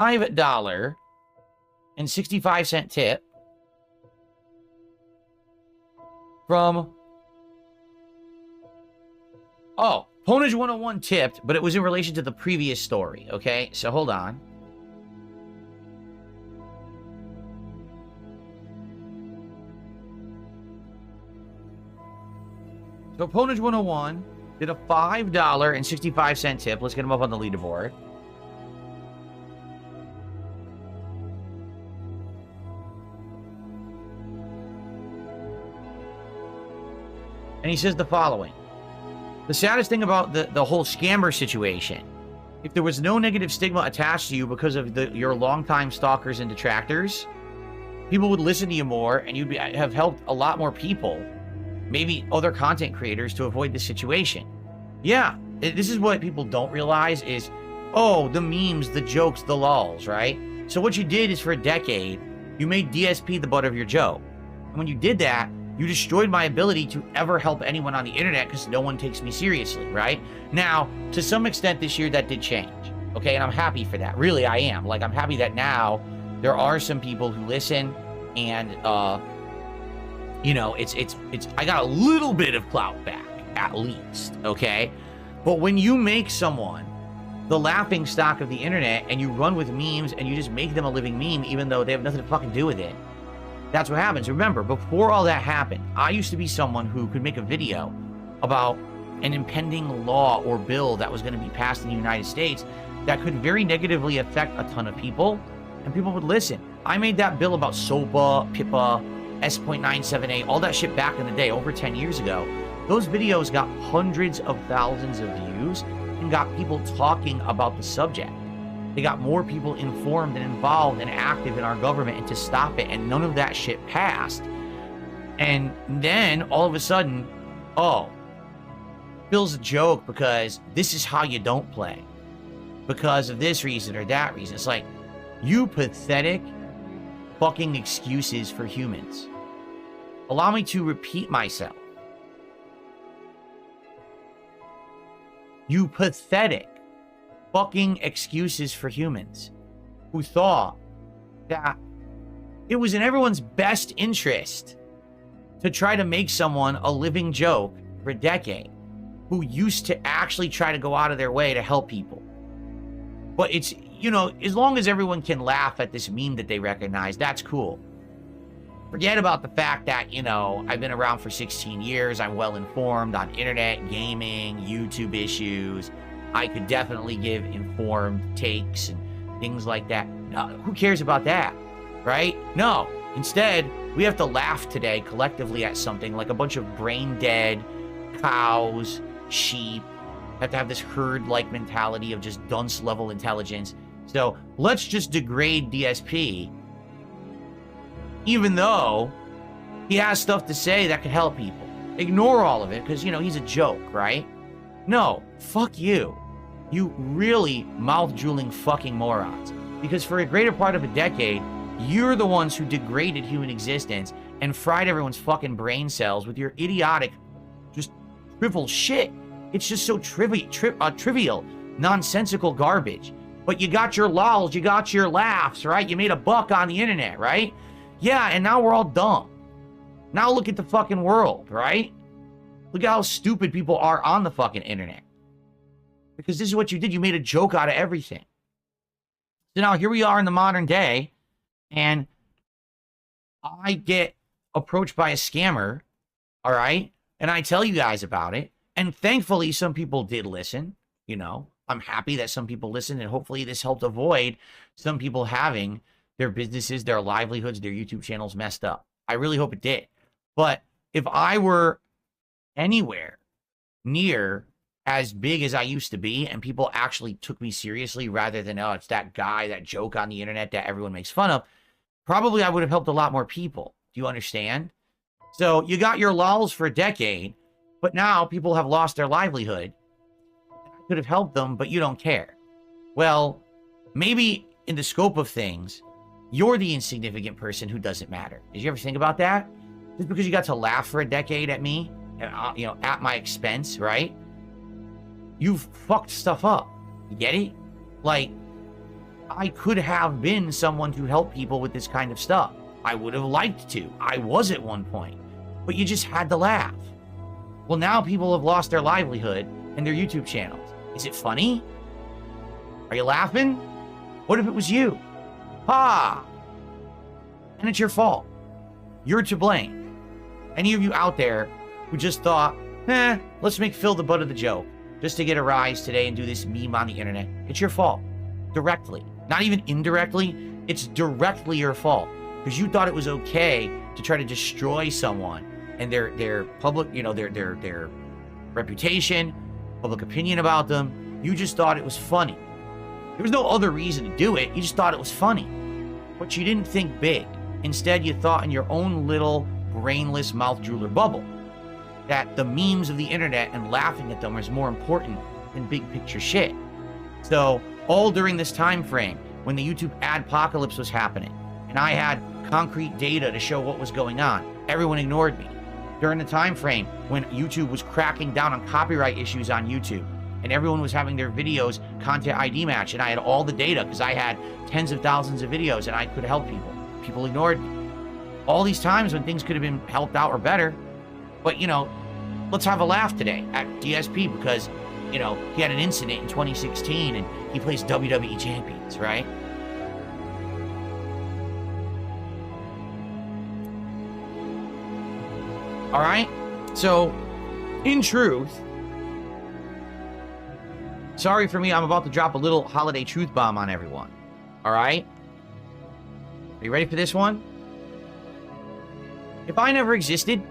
$5.65 tip from... Oh, Ponage 101 tipped, but it was in relation to the previous story, okay? So hold on. So Ponage 101 did a $5.65 tip. Let's get him up on the leaderboard. And he says the following. The saddest thing about the whole scammer situation, if there was no negative stigma attached to you because of your longtime stalkers and detractors, people would listen to you more and you'd have helped a lot more people, maybe other content creators, to avoid this situation. Yeah, this is what people don't realize is, oh, the memes, the jokes, the lulz, right? So what you did is for a decade, you made DSP the butt of your joke. And when you did that, you destroyed my ability to ever help anyone on the internet because no one takes me seriously, right? Now, to some extent this year, that did change, okay? And I'm happy for that. Really, I am. Like, I'm happy that now there are some people who listen and, you know, I got a little bit of clout back, at least, okay? But when you make someone the laughing stock of the internet and you run with memes and you just make them a living meme even though they have nothing to fucking do with it, that's what happens. Remember, before all that happened, I used to be someone who could make a video about an impending law or bill that was going to be passed in the United States that could very negatively affect a ton of people, and people would listen. I made that bill about SOPA, PIPA, S.97A, all that shit back in the day, over 10 years ago. Those videos got hundreds of thousands of views and got people talking about the subject. They got more people informed and involved and active in our government and to stop it, and none of that shit passed. And then, all of a sudden, oh, Bill's a joke because this is how you don't play. Because of this reason or that reason. It's like, you pathetic fucking excuses for humans. Allow me to repeat myself. You pathetic fucking excuses for humans who thought that it was in everyone's best interest to try to make someone a living joke for a decade, who used to actually try to go out of their way to help people. But it's, you know, as long as everyone can laugh at this meme that they recognize, that's cool. Forget about the fact that, you know, I've been around for 16 years, I'm well informed on internet, gaming, YouTube issues. I could definitely give informed takes and things like that. No, who cares about that, right? No. Instead, we have to laugh today collectively at something like a bunch of brain-dead cows, sheep, have to have this herd-like mentality of just dunce-level intelligence. So let's just degrade DSP, even though he has stuff to say that could help people. Ignore all of it because, you know, he's a joke, right? No, fuck you. You really mouth-drooling fucking morons. Because for a greater part of a decade, you're the ones who degraded human existence and fried everyone's fucking brain cells with your idiotic, just trivial shit. It's just so trivial, nonsensical garbage. But you got your lulz, you got your laughs, right? You made a buck on the internet, right? Yeah, and now we're all dumb. Now look at the fucking world, right? Look at how stupid people are on the fucking internet. Because this is what you did. You made a joke out of everything. So now here we are in the modern day, and I get approached by a scammer, all right? And I tell you guys about it. And thankfully, some people did listen. You know, I'm happy that some people listened, and hopefully this helped avoid some people having their businesses, their livelihoods, their YouTube channels messed up. I really hope it did. But if I were anywhere near as big as I used to be, and people actually took me seriously rather than, oh, it's that guy, that joke on the internet that everyone makes fun of, probably I would have helped a lot more people. Do you understand? So you got your lulz for a decade, but now people have lost their livelihood. I could have helped them, but you don't care. Well, maybe in the scope of things, you're the insignificant person who doesn't matter. Did you ever think about that? Just because you got to laugh for a decade at me, you know, at my expense, right? You've fucked stuff up. You get it? Like, I could have been someone to help people with this kind of stuff. I would have liked to. I was at one point. But you just had to laugh. Well, now people have lost their livelihood and their YouTube channels. Is it funny? Are you laughing? What if it was you? Ha! And it's your fault. You're to blame. Any of you out there who just thought, let's make Phil the butt of the joke just to get a rise today and do this meme on the internet. It's your fault. Directly. Not even indirectly. It's directly your fault. Because you thought it was okay to try to destroy someone and their public, their reputation, public opinion about them. You just thought it was funny. There was no other reason to do it. You just thought it was funny. But you didn't think big. Instead, you thought in your own little brainless mouth drooler bubble that the memes of the internet and laughing at them was more important than big picture shit. So all during this time frame when the YouTube adpocalypse was happening and I had concrete data to show what was going on, everyone ignored me. During the time frame when YouTube was cracking down on copyright issues on YouTube and everyone was having their videos content ID match, and I had all the data because I had tens of thousands of videos and I could help people. People ignored me. All these times when things could have been helped out or better. But, let's have a laugh today at DSP because, he had an incident in 2016 and he plays WWE champions, right? All right? So, in truth, sorry for me, I'm about to drop a little holiday truth bomb on everyone. All right? Are you ready for this one? If I never existed,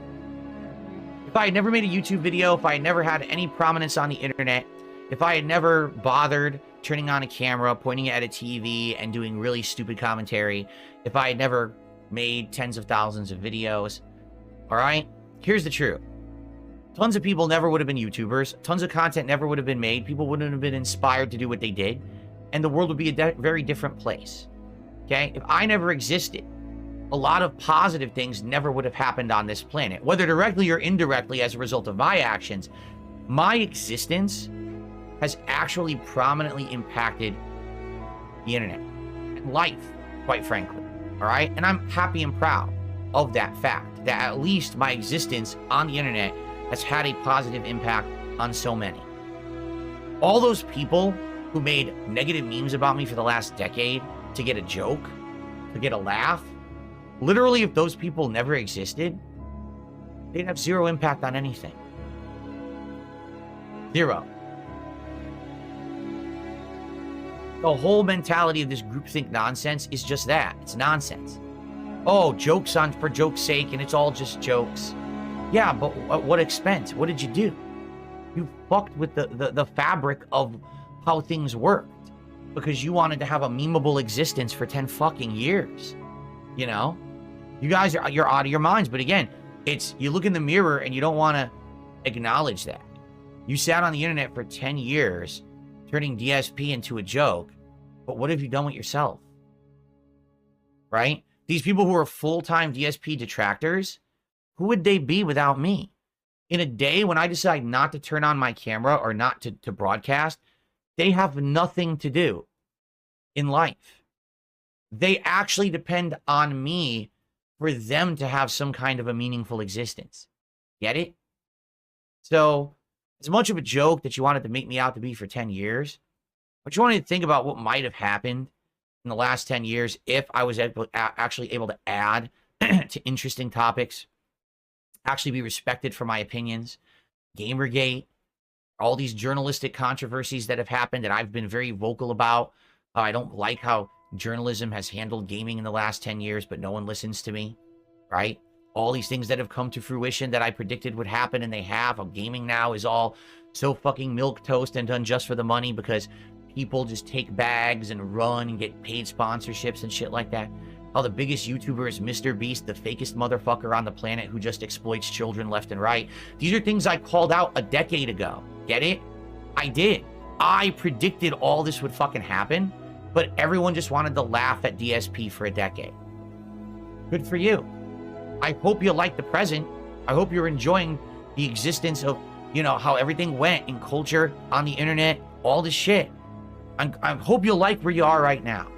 if I had never made a YouTube video, if I had never had any prominence on the internet, if I had never bothered turning on a camera, pointing it at a TV, and doing really stupid commentary, if I had never made tens of thousands of videos, all right? Here's the truth. Tons of people never would have been YouTubers. Tons of content never would have been made. People wouldn't have been inspired to do what they did. And the world would be a very different place. Okay? If I never existed, a lot of positive things never would have happened on this planet. Whether directly or indirectly as a result of my actions, my existence has actually prominently impacted the internet and life, quite frankly. All right? And I'm happy and proud of that fact, that at least my existence on the internet has had a positive impact on so many. All those people who made negative memes about me for the last decade to get a joke, to get a laugh, literally, if those people never existed, they'd have zero impact on anything. Zero. The whole mentality of this groupthink nonsense is just that. It's nonsense. Oh, jokes on for joke's sake, and it's all just jokes. Yeah, but at what expense? What did you do? You fucked with the fabric of how things worked because you wanted to have a memeable existence for 10 fucking years. You know? You guys you're out of your minds. But again, it's you look in the mirror and you don't want to acknowledge that. You sat on the internet for 10 years turning DSP into a joke. But what have you done with yourself? Right? These people who are full-time DSP detractors, who would they be without me? In a day when I decide not to turn on my camera or not to broadcast, they have nothing to do in life. They actually depend on me for them to have some kind of a meaningful existence. Get it? So, as much of a joke that you wanted to make me out to be for 10 years, but you wanted to think about what might have happened in the last 10 years if I was actually able to add to interesting topics, actually be respected for my opinions, Gamergate, all these journalistic controversies that have happened that I've been very vocal about. I don't like how journalism has handled gaming in the last 10 years, but no one listens to me, right? All these things that have come to fruition that I predicted would happen, and they have. Gaming now is all so fucking milquetoast and done just for the money because people just take bags and run and get paid sponsorships and shit like that. How the biggest YouTuber is Mr. Beast, the fakest motherfucker on the planet who just exploits children left and right. These are things I called out a decade ago. Get it? I did. I predicted all this would fucking happen, but everyone just wanted to laugh at DSP for a decade. Good for you. I hope you like the present. I hope you're enjoying the existence of, you know, how everything went in culture, on the internet, all this shit. I hope you like where you are right now.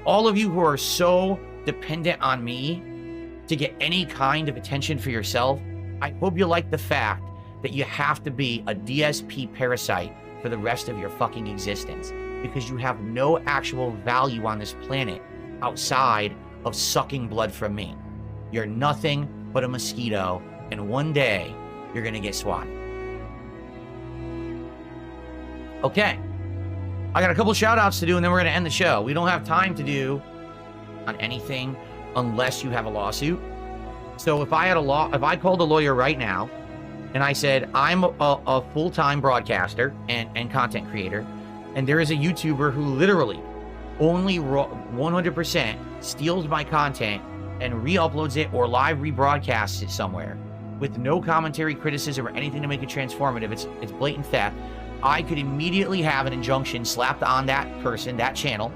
All of you who are so dependent on me to get any kind of attention for yourself, I hope you like the fact that you have to be a DSP parasite for the rest of your fucking existence, because you have no actual value on this planet outside of sucking blood from me. You're nothing but a mosquito, and one day you're gonna get swatted. Okay, I got a couple shout outs to do and then we're gonna end the show. We don't have time to do on anything unless you have a lawsuit. So if I called a lawyer right now and I said, I'm a full-time broadcaster and content creator, and there is a YouTuber who literally only 100% steals my content and re-uploads it or live rebroadcasts it somewhere with no commentary, criticism, or anything to make it transformative, it's blatant theft, I could immediately have an injunction slapped on that person, that channel.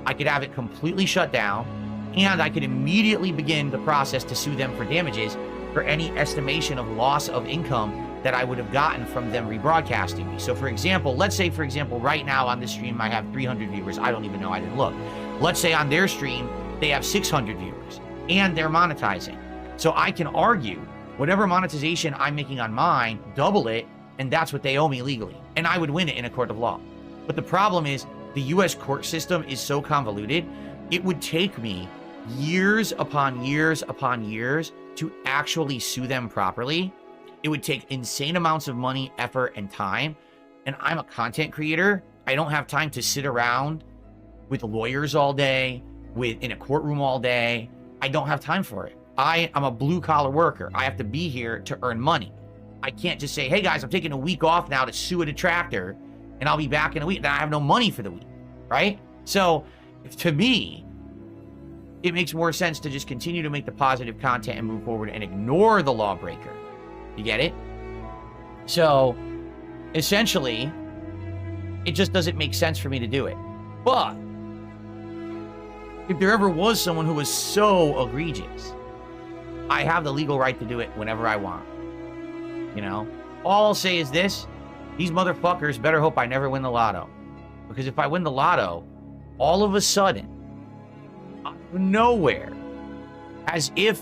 I could have it completely shut down, and I could immediately begin the process to sue them for damages for any estimation of loss of income that I would have gotten from them rebroadcasting me. So for example, let's say, for example, right now on this stream, I have 300 viewers. I don't even know, I didn't look. Let's say on their stream, they have 600 viewers and they're monetizing. So I can argue whatever monetization I'm making on mine, double it, and that's what they owe me legally. And I would win it in a court of law. But the problem is the US court system is so convoluted, it would take me years upon years upon years to actually sue them properly. It would take insane amounts of money, effort, and time. And I'm a content creator. I don't have time to sit around with lawyers all day, in a courtroom all day. I don't have time for it. I'm a blue-collar worker. I have to be here to earn money. I can't just say, hey guys, I'm taking a week off now to sue a detractor, and I'll be back in a week. Then I have no money for the week, right? So to me, it makes more sense to just continue to make the positive content and move forward and ignore the lawbreaker. You get it? So essentially, it just doesn't make sense for me to do it. But if there ever was someone who was so egregious, I have the legal right to do it whenever I want. You know? All I'll say is this: these motherfuckers better hope I never win the lotto. Because if I win the lotto, all of a sudden, out of nowhere, as if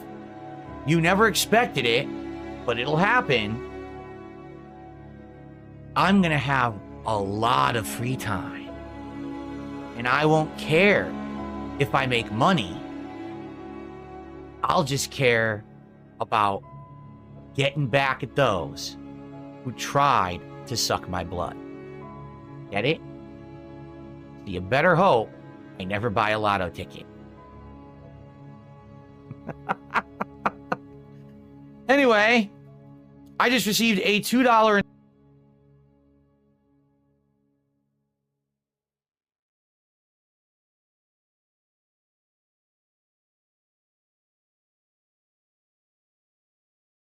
you never expected it, but it'll happen, I'm gonna have a lot of free time. And I won't care if I make money. I'll just care about getting back at those who tried to suck my blood. Get it? So you better hope I never buy a lotto ticket. Anyway, I just received a $2